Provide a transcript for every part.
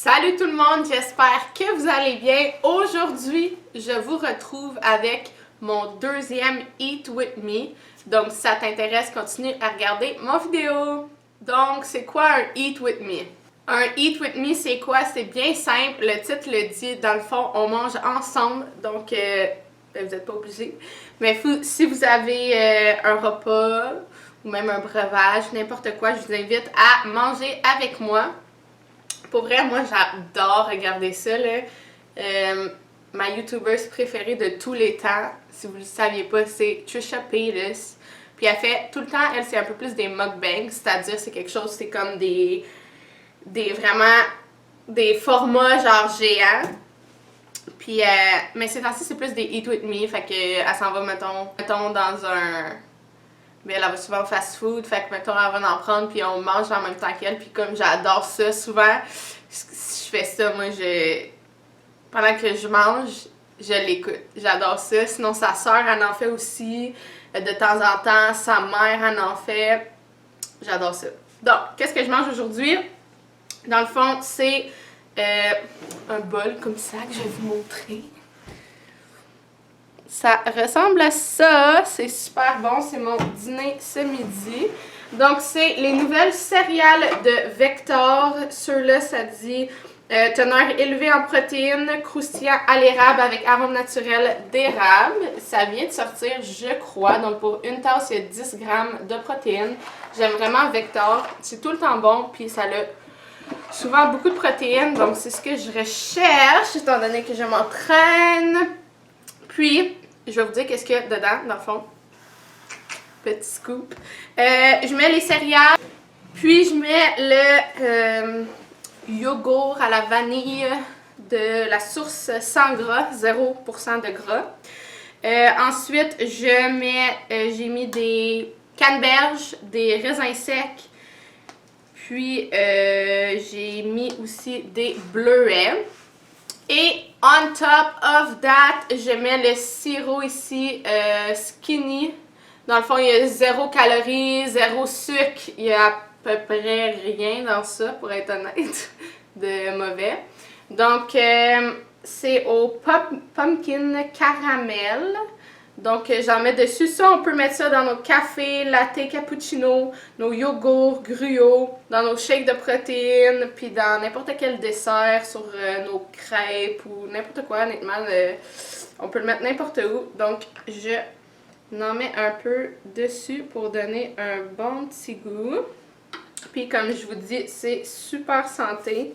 Salut tout le monde, j'espère que vous allez bien. Aujourd'hui, je vous retrouve avec mon deuxième Eat With Me. Donc, si ça t'intéresse, continue à regarder mon vidéo. Donc, c'est quoi un Eat With Me? Un Eat With Me, c'est quoi? C'est bien simple, le titre le dit. Dans le fond, on mange ensemble, donc vous n'êtes pas obligés. Mais si vous avez un repas ou même un breuvage, n'importe quoi, je vous invite à manger avec moi. Pour vrai, moi, j'adore regarder ça, là. Ma YouTubeuse préférée de tous les temps, si vous ne le saviez pas, c'est Trisha Paytas. Puis elle fait tout le temps, elle, c'est un peu plus des mukbangs, c'est-à-dire c'est quelque chose, c'est comme vraiment des formats genre géants. Puis, mais ces temps-ci, c'est plus des Eat With Me, fait que elle s'en va, mettons dans un... Mais elle va souvent au fast-food, fait que mettons, elle va en prendre, puis on mange en même temps qu'elle, puis comme j'adore ça, souvent, si je fais ça, moi, pendant que je mange, je l'écoute. J'adore ça. Sinon, sa soeur, elle en fait aussi, de temps en temps, sa mère, elle en fait. J'adore ça. Donc, qu'est-ce que je mange aujourd'hui? Dans le fond, c'est un bol comme ça que je vais vous montrer. Ça ressemble à ça, c'est super bon, c'est mon dîner ce midi. Donc, c'est les nouvelles céréales de Vector. Ceux-là, ça dit teneur élevée en protéines, croustillant à l'érable avec arôme naturel d'érable. Ça vient de sortir, je crois. Donc, pour une tasse, il y a 10 grammes de protéines. J'aime vraiment Vector. C'est tout le temps bon, puis ça a souvent beaucoup de protéines. Donc, c'est ce que je recherche, étant donné que je m'entraîne. Puis, je vais vous dire qu'est-ce qu'il y a dedans, dans le fond. Petit scoop. Je mets les céréales, puis je mets le yogourt à la vanille de la source sans gras, 0% de gras. Ensuite, j'ai mis des canneberges, des raisins secs, puis j'ai mis aussi des bleuets. Et on top of that, je mets le sirop ici, skinny. Dans le fond, il y a 0 calories, 0 sucre. Il y a à peu près rien dans ça, pour être honnête, de mauvais. Donc, c'est au pumpkin caramel. Donc, j'en mets dessus. Ça, on peut mettre ça dans nos cafés, latte, cappuccino, nos yogourts, gruau, dans nos shakes de protéines, puis dans n'importe quel dessert, sur nos crêpes ou n'importe quoi, honnêtement. On peut le mettre n'importe où. Donc, je en mets un peu dessus pour donner un bon petit goût. Puis, comme je vous dis, c'est super santé.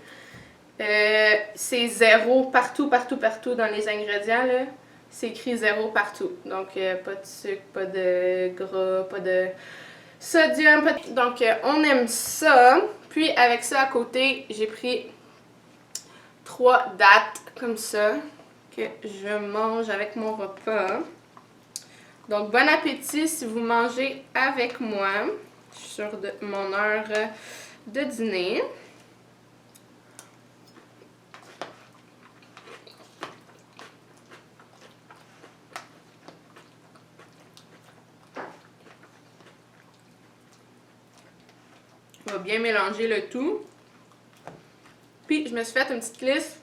C'est 0 partout dans les ingrédients, là. C'est écrit 0 partout. Donc, pas de sucre, pas de gras, pas de sodium. Donc, on aime ça. Puis, avec ça à côté, j'ai pris 3 dattes comme ça que je mange avec mon repas. Donc, bon appétit si vous mangez avec moi. Je suis sur mon heure de dîner. On va bien mélanger le tout. Puis, je me suis fait une petite liste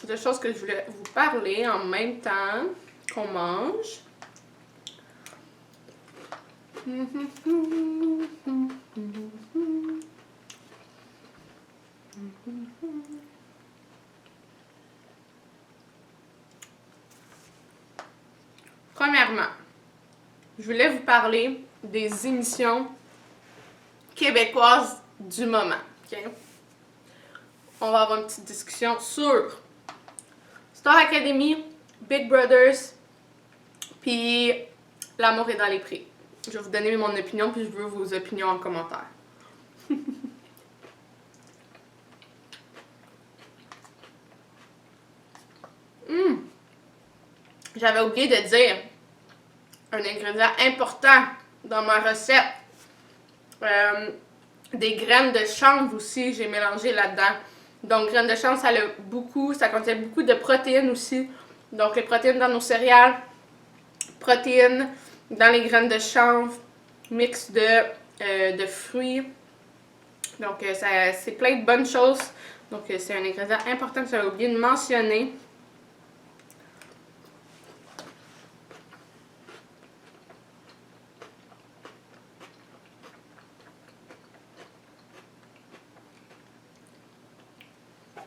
de choses que je voulais vous parler en même temps qu'on mange. Premièrement, je voulais vous parler des émissions québécoises du moment. Okay? On va avoir une petite discussion sur Star Academy, Big Brothers, puis L'amour est dans les prés. Je vais vous donner mon opinion, puis je veux vos opinions en commentaire. J'avais oublié de dire un ingrédient important dans ma recette. Des graines de chanvre aussi, j'ai mélangé là-dedans. Donc, graines de chanvre, ça contient beaucoup de protéines aussi. Donc, les protéines dans nos céréales, protéines dans les graines de chanvre, mix de fruits. Donc, c'est plein de bonnes choses. Donc, c'est un ingrédient important que j'avais oublié de mentionner.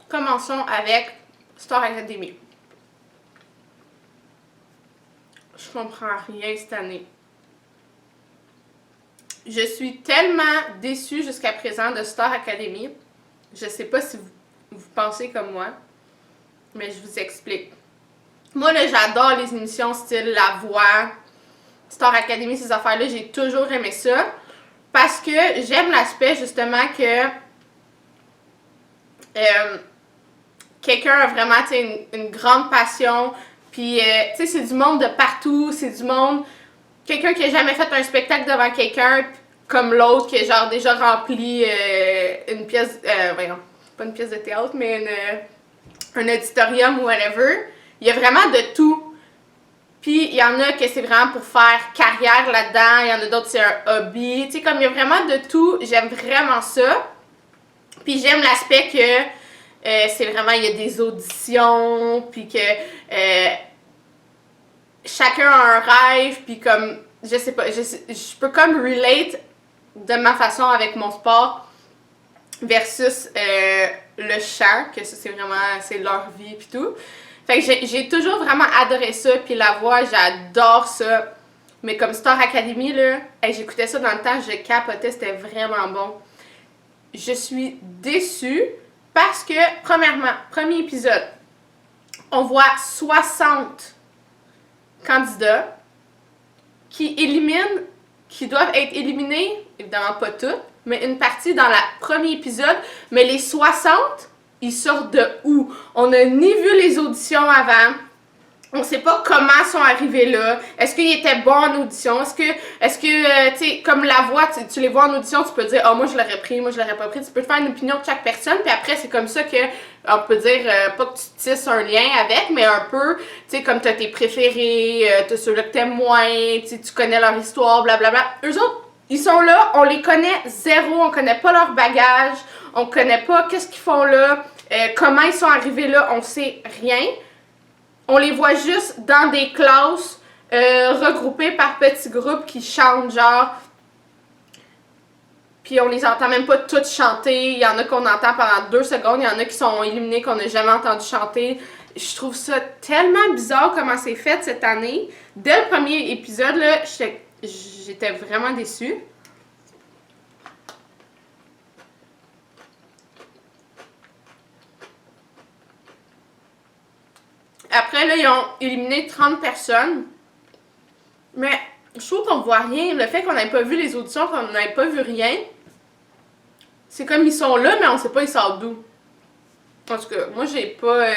Commençons avec Star Academy. Je comprends rien cette année. Je suis tellement déçue jusqu'à présent de Star Academy. Je sais pas si vous pensez comme moi, mais je vous explique. Moi, là, j'adore les émissions style La Voix, Star Academy, ces affaires-là. J'ai toujours aimé ça. Parce que j'aime l'aspect, justement, que quelqu'un a vraiment, une grande passion. Puis, tu sais, c'est du monde de partout. C'est du monde... Quelqu'un qui a jamais fait un spectacle devant quelqu'un, comme l'autre qui a genre déjà rempli une pièce... voyons, pas une pièce de théâtre, mais un auditorium ou whatever. Il y a vraiment de tout. Puis, il y en a que c'est vraiment pour faire carrière là-dedans. Il y en a d'autres, c'est un hobby. Tu sais, comme il y a vraiment de tout. J'aime vraiment ça. Puis, j'aime l'aspect que c'est vraiment, il y a des auditions. Puis que chacun a un rêve. Puis comme, je sais pas, je peux comme relate de ma façon avec mon sport versus le chant. Que ça, c'est vraiment, c'est leur vie. Puis tout. Fait que j'ai toujours vraiment adoré ça, puis la voix, j'adore ça. Mais comme Star Academy, là, j'écoutais ça dans le temps, je capotais, c'était vraiment bon. Je suis déçue parce que, premièrement, premier épisode, on voit 60 candidats qui doivent être éliminés, évidemment pas toutes, mais une partie dans le premier épisode, mais les 60... ils sortent de où? On n'a ni vu les auditions avant. On sait pas comment ils sont arrivés là. Est-ce qu'ils étaient bons en audition? Est-ce que tu sais, comme la voix, tu les vois en audition, tu peux dire, ah, moi je l'aurais pris, moi je l'aurais pas pris. Tu peux te faire une opinion de chaque personne, puis après, c'est comme ça que, on peut dire, pas que tu tisses un lien avec, mais un peu, tu sais, comme t'as tes préférés, t'as ceux-là que t'aimes moins, tu connais leur histoire, blablabla. Eux autres, ils sont là, on les connaît zéro, on connaît pas leur bagage, on connaît pas qu'est-ce qu'ils font là, comment ils sont arrivés là, on sait rien. On les voit juste dans des classes regroupées par petits groupes qui chantent genre. Puis on les entend même pas toutes chanter. Il y en a qu'on entend pendant 2 secondes, il y en a qui sont éliminés qu'on n'a jamais entendu chanter. Je trouve ça tellement bizarre comment c'est fait cette année. Dès le premier épisode, là, j'étais vraiment déçue. Après, là, ils ont éliminé 30 personnes. Mais je trouve qu'on voit rien. Le fait qu'on n'ait pas vu les auditions, qu'on n'ait pas vu rien, c'est comme ils sont là, mais on sait pas ils sortent d'où. En tout cas, moi, j'ai pas...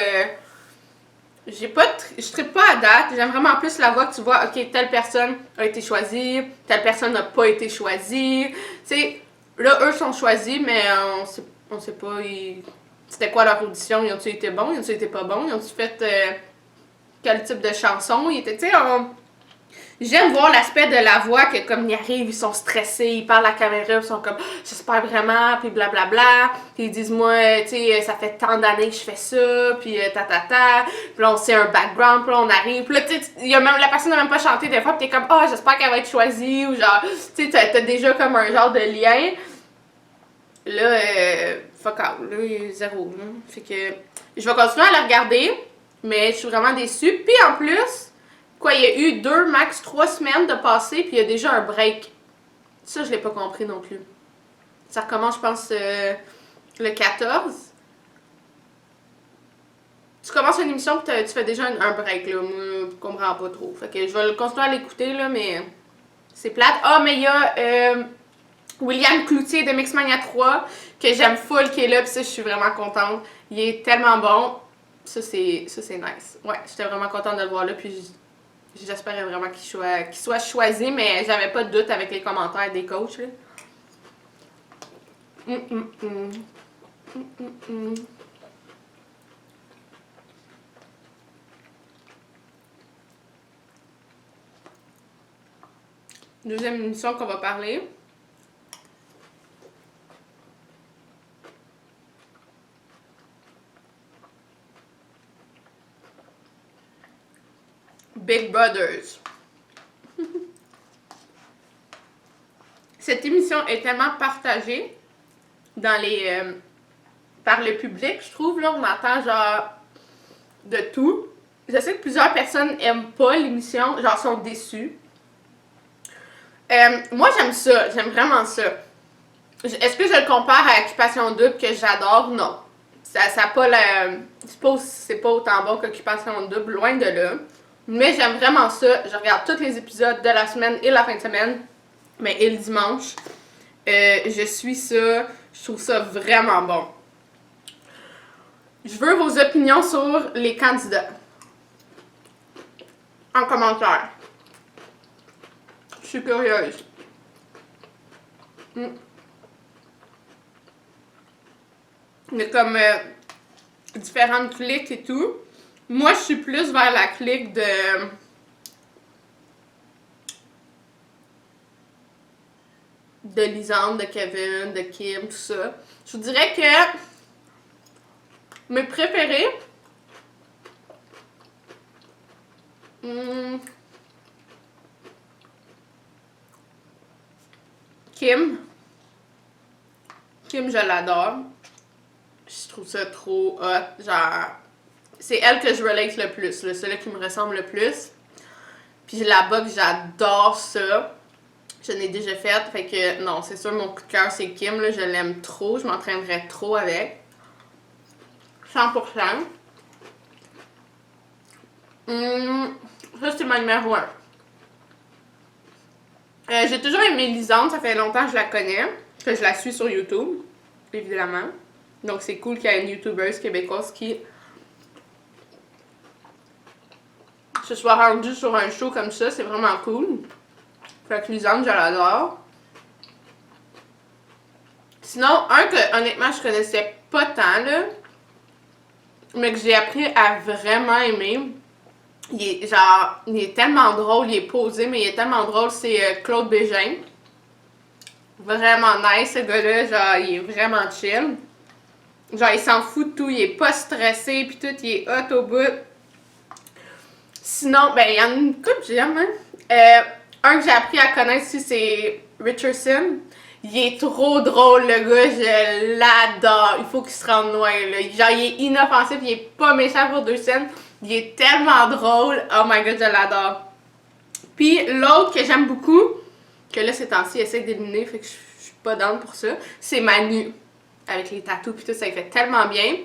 je trippe pas à date. J'aime vraiment plus la voix que tu vois, ok, telle personne a été choisie, telle personne n'a pas été choisie. Tu sais, là, eux sont choisis, mais on sait pas c'était quoi leur audition. Ils ont-tu été bons, ils ont-tu été pas bons, ils ont-tu fait quel type de chanson. Tu sais, j'aime voir l'aspect de la voix que comme ils arrivent, ils sont stressés, ils parlent à la caméra, ils sont comme j'espère vraiment, puis blablabla. Puis ils disent moi, tu sais, ça fait tant d'années que je fais ça, puis ta. Puis là on sait un background, puis là on arrive, puis là tu sais, la personne n'a même pas chanté des fois, puis t'es comme oh j'espère qu'elle va être choisie, ou genre, tu sais, t'as déjà comme un genre de lien. Là, fuck out, là, zéro. Là. Fait que je vais continuer à la regarder, mais je suis vraiment déçue. Puis en plus, quoi, il y a eu 2, max 3 semaines de passé, puis il y a déjà un break. Ça, je l'ai pas compris non plus. Ça recommence, je pense, le 14. Tu commences une émission, puis tu fais déjà un break, là. Moi, je comprends pas trop. Fait que je vais continuer à l'écouter, là, mais c'est plate. Ah, mais il y a William Cloutier de Mixmania 3, que j'aime full, qui est là, puis ça, je suis vraiment contente. Il est tellement bon. Ça, c'est nice. Ouais, j'étais vraiment contente de le voir là, puis j'espérais vraiment qu'il soit choisi, mais j'avais pas de doute avec les commentaires des coachs. Là. Deuxième émission qu'on va parler. Big Brothers. Cette émission est tellement partagée dans les, par le public, je trouve. Là, on entend genre de tout. Je sais que plusieurs personnes aiment pas l'émission, genre sont déçues. Moi, j'aime ça. J'aime vraiment ça. Est-ce que je le compare à Occupation Double que j'adore? Non. Ça a pas la... C'est pas autant bon qu'Occupation Double, loin de là. Mais j'aime vraiment ça. Je regarde tous les épisodes de la semaine et la fin de semaine. Mais et le dimanche. Je suis ça. Je trouve ça vraiment bon. Je veux vos opinions sur les candidats. En commentaire. Je suis curieuse. Il y a comme différentes cliques et tout. Moi, je suis plus vers la clique de Lisande, de Kevin, de Kim, tout ça. Je vous dirais que mes préférés... Kim, je l'adore. Je trouve ça trop hot. Genre, c'est elle que je relate le plus, c'est celle qui me ressemble le plus. Puis la boxe, j'adore ça. Je l'ai déjà faite, fait que non, c'est sûr, mon coup de cœur, c'est Kim, là, je l'aime trop. Je m'entraînerais trop avec. 100%. Ça, c'est ma numéro 1. J'ai toujours aimé Lisande, ça fait longtemps que je la connais, que je la suis sur YouTube, évidemment. Donc c'est cool qu'il y ait une YouTubeuse québécoise qui se soit rendue sur un show comme ça, c'est vraiment cool. Fait que Lisande, je l'adore. Sinon, un que honnêtement je connaissais pas tant, là, mais que j'ai appris à vraiment aimer. Il est tellement drôle, il est posé, mais il est tellement drôle, c'est Claude Bégin. Vraiment nice, ce gars-là, genre, il est vraiment chill. Genre, il s'en fout de tout, il est pas stressé, pis tout, il est hot au bout. Sinon, ben, il y en a une couple que j'aime, hein. Un que j'ai appris à connaître aussi, c'est Richardson. Il est trop drôle, le gars, je l'adore. Il faut qu'il se rende loin, là. Genre, il est inoffensif, il est pas méchant pour 2 scènes. Il est tellement drôle. Oh my god, je l'adore. Puis l'autre que j'aime beaucoup, que là, ces temps-ci, il essaie d'éliminer, fait que je suis pas down pour ça, c'est Manu. Avec les tatous pis tout, ça il fait tellement bien.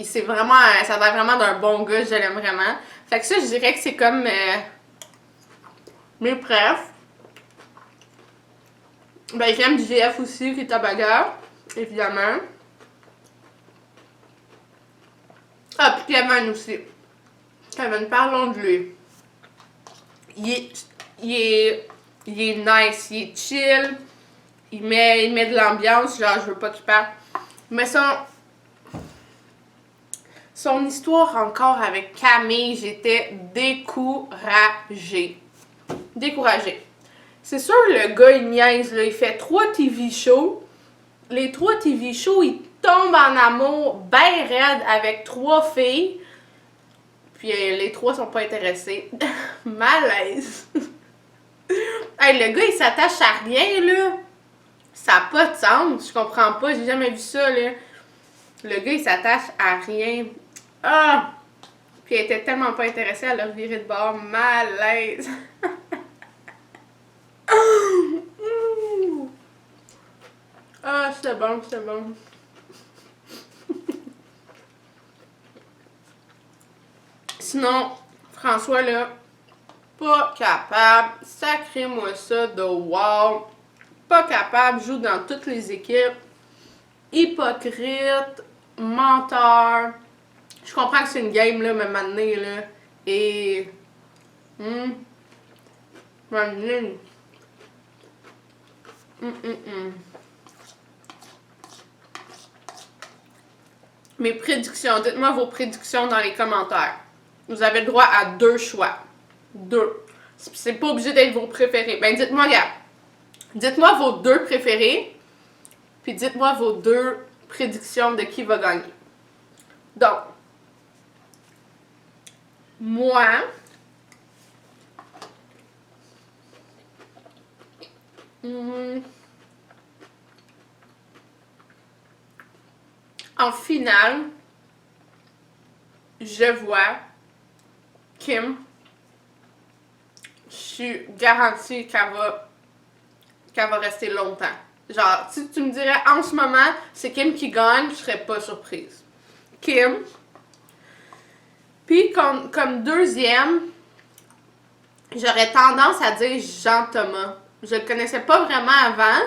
C'est vraiment, ça a l'air vraiment d'un bon gars, je l'aime vraiment. Fait que ça, je dirais que c'est comme mes préfs. Ben, j'aime JF aussi, qui est à bagarre, évidemment. Ah, puis Kevin aussi. Kevin, parlons de lui. Il est nice, il est chill. Il met de l'ambiance, genre je veux pas qu'il parte. Mais son histoire encore avec Camille, j'étais découragée. Découragée. C'est sûr, le gars, il niaise, là, il fait 3 TV shows. Les 3 TV shows, il tombe en amour ben raide avec 3 filles. Puis les 3 sont pas intéressés. Malaise. Hey, le gars, il s'attache à rien, là. Ça n'a pas de sens. Je comprends pas. J'ai jamais vu ça, là. Le gars, il s'attache à rien. Ah! Puis elle était tellement pas intéressée à leur virer de bord. Malaise. Ah, c'était bon, c'était bon. Sinon, François, là, pas capable. Sacrez-moi ça de wow. Pas capable, joue dans toutes les équipes. Hypocrite, menteur. Je comprends que c'est une game, là, mais maintenant, là. Et. Maintenant. Mes prédictions. Dites-moi vos prédictions dans les commentaires. Vous avez le droit à 2 choix. 2. C'est pas obligé d'être vos préférés. Ben, dites-moi, regarde. Dites-moi vos 2 préférés. Puis dites-moi vos 2 prédictions de qui va gagner. Donc, moi, En finale, je vois Kim. Je suis garantie qu'elle va rester longtemps. Genre, si tu me dirais en ce moment, c'est Kim qui gagne, je serais pas surprise. Kim. Puis, comme deuxième, j'aurais tendance à dire Jean-Thomas. Je le connaissais pas vraiment avant,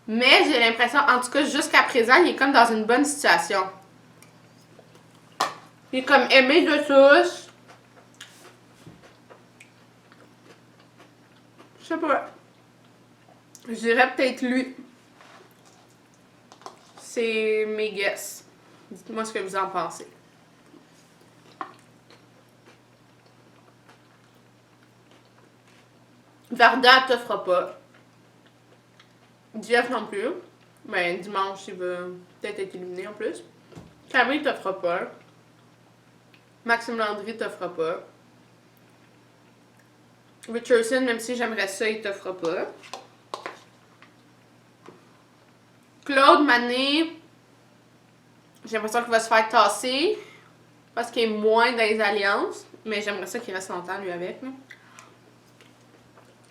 mais j'ai l'impression, en tout cas jusqu'à présent, il est comme dans une bonne situation. Il est comme aimé de tous. Je sais pas. Je dirais peut-être lui. C'est mes guess. Dites-moi ce que vous en pensez. Varda te fera pas. Jeff non plus. Ben, dimanche, il va peut-être être éliminé en plus. Camille te fera pas. Maxime Landry te fera pas. Richardson, même si j'aimerais ça, il te fera pas. Claude Mané, j'ai l'impression qu'il va se faire tasser parce qu'il est moins dans les alliances. Mais j'aimerais ça qu'il reste longtemps, lui, avec. Là.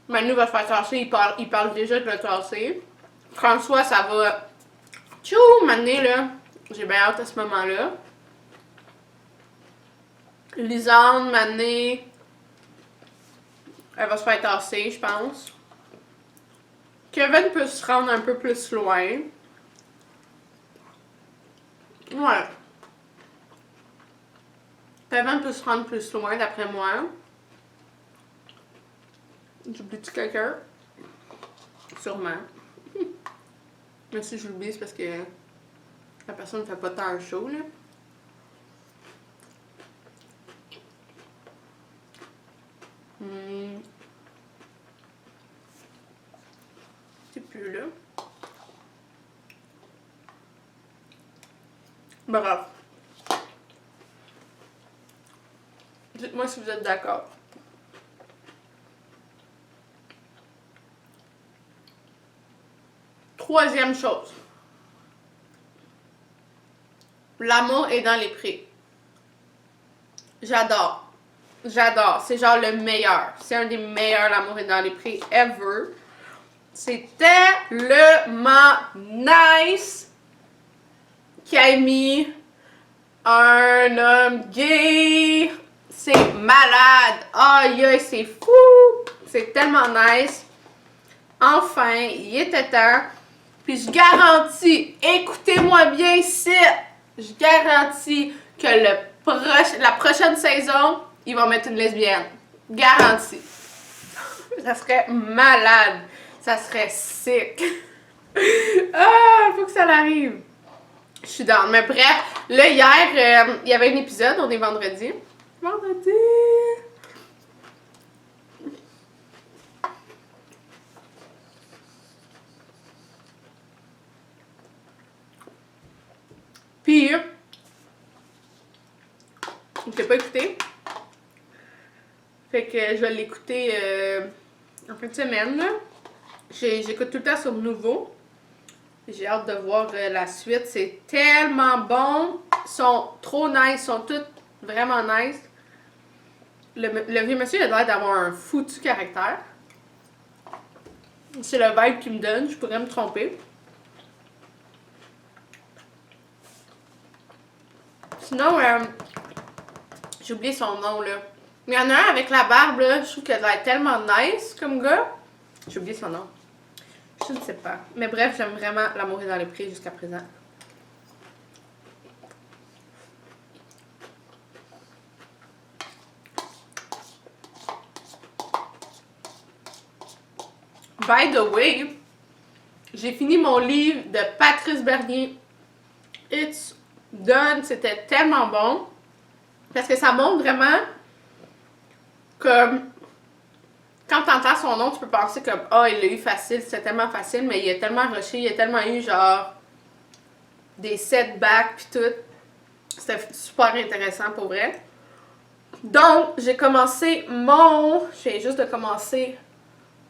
Manu va se faire tasser, il parle déjà de le tasser. François, ça va. Tchou, Mané, là. J'ai bien hâte à ce moment-là. Lisande, Mané. Elle va se faire tasser, je pense. Kevin peut se rendre un peu plus loin. Ouais. Kevin peut se rendre plus loin, d'après moi. J'oublie-tu quelqu'un? Sûrement. Mais si je l'oublie, c'est parce que la personne ne fait pas tant chaud, là. C'est plus là. Bref. Dites-moi si vous êtes d'accord. Troisième chose. L'amour est dans les prés. J'adore. J'adore. C'est genre le meilleur. C'est un des meilleurs L'amour est dans les prés ever. C'est tellement nice qu'il a mis un homme gay. C'est malade. Aïe, c'est fou. C'est tellement nice. Enfin, il était temps. Puis je garantis, écoutez-moi bien ici, je garantis que la prochaine saison, ils vont mettre une lesbienne. Garantie. Ça serait malade. Ça serait sick. Faut que ça l'arrive. Je suis dans. Mais bref, là, hier, il y avait un épisode, on est vendredi. Vendredi! Puis, je l'ai pas écouté. Fait que je vais l'écouter en fin de semaine. J'écoute tout le temps sur Nouveau. J'ai hâte de voir la suite. C'est tellement bon. Ils sont trop nice. Ils sont tous vraiment nice. Le vieux monsieur, il a l'air d'avoir un foutu caractère. C'est le vibe qu'il me donne. Je pourrais me tromper. Sinon, j'ai oublié son nom, là. Mais il y en a un avec la barbe, là. Je trouve qu'il a l'air tellement nice comme gars. J'ai oublié son nom. Je ne sais pas. Mais bref, j'aime vraiment L'amour est dans les prés jusqu'à présent. By the way, j'ai fini mon livre de Patrice Bernier. It's done. C'était tellement bon. Parce que ça montre vraiment comme... Quand t'entends son nom, tu peux penser comme « Ah, il l'a eu facile, c'était tellement facile. » Mais il a tellement rushé, il a tellement eu genre des setbacks pis tout. C'était super intéressant pour vrai. Donc, j'ai juste de commencer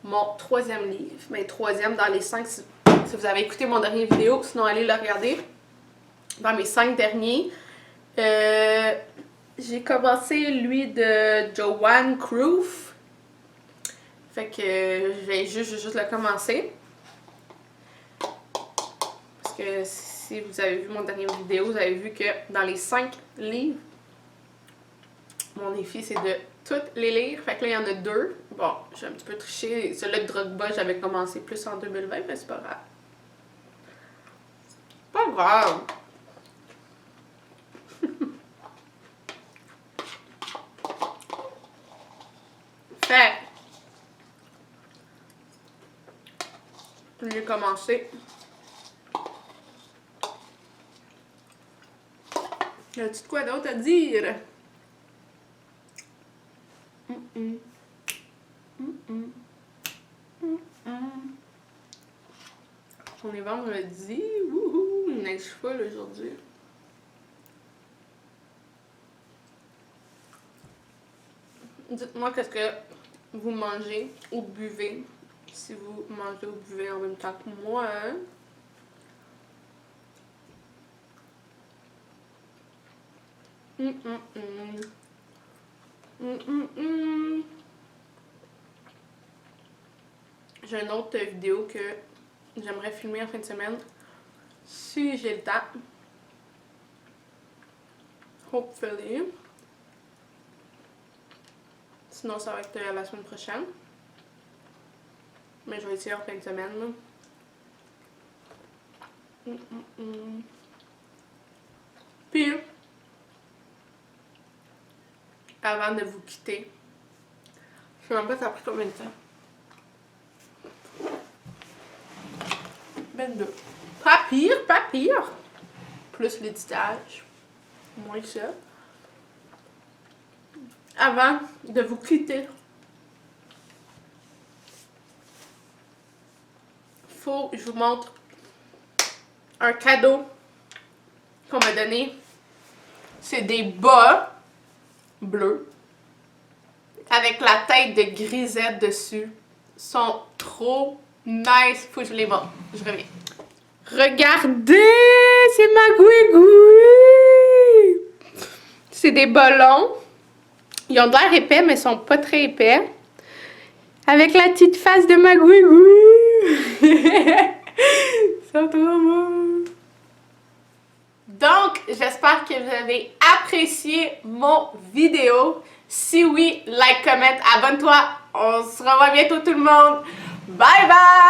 mon troisième livre. Mais troisième dans les 5 si vous avez écouté mon dernier vidéo, sinon allez le regarder. Dans mes 5 derniers, j'ai commencé lui de Joanne Croof. Fait que je vais juste le commencer. Parce que si vous avez vu mon dernier vidéo, vous avez vu que dans les 5 livres, mon défi c'est de toutes les lire. Fait que là il y en a 2. Bon, j'ai un petit peu triché. Celui de Drogba, j'avais commencé plus en 2020, mais c'est pas grave. Pas grave. Fait. J'ai commencé. Y a-tu de quoi d'autre à dire? On est vendredi. Wouhou! Il neige full aujourd'hui. Dites-moi qu'est-ce que vous mangez ou buvez. Si vous mangez ou buvez en même temps que moi. Hein? J'ai une autre vidéo que j'aimerais filmer en fin de semaine. Si j'ai le temps. Hopefully. Sinon, ça va être la semaine prochaine. Mais je vais essayer en fin de semaine. Puis, avant de vous quitter, je sais même pas ça a pris combien de temps. 22. Pas pire, pas pire. Plus l'éditage. Moins que ça. Avant de vous quitter, faut que je vous montre un cadeau qu'on m'a donné. C'est des bas bleus avec la tête de grisette dessus. Ils sont trop nice. Faut que je les montre. Je reviens. Regardez, c'est Magouigoui. C'est des ballons. Ils ont de l'air épais, mais ils sont pas très épais. Avec la petite face de Magouigoui. Ils sont trop beaux. Donc, j'espère que vous avez apprécié mon vidéo. Si oui, like, comment, abonne-toi. On se revoit bientôt tout le monde. Bye bye!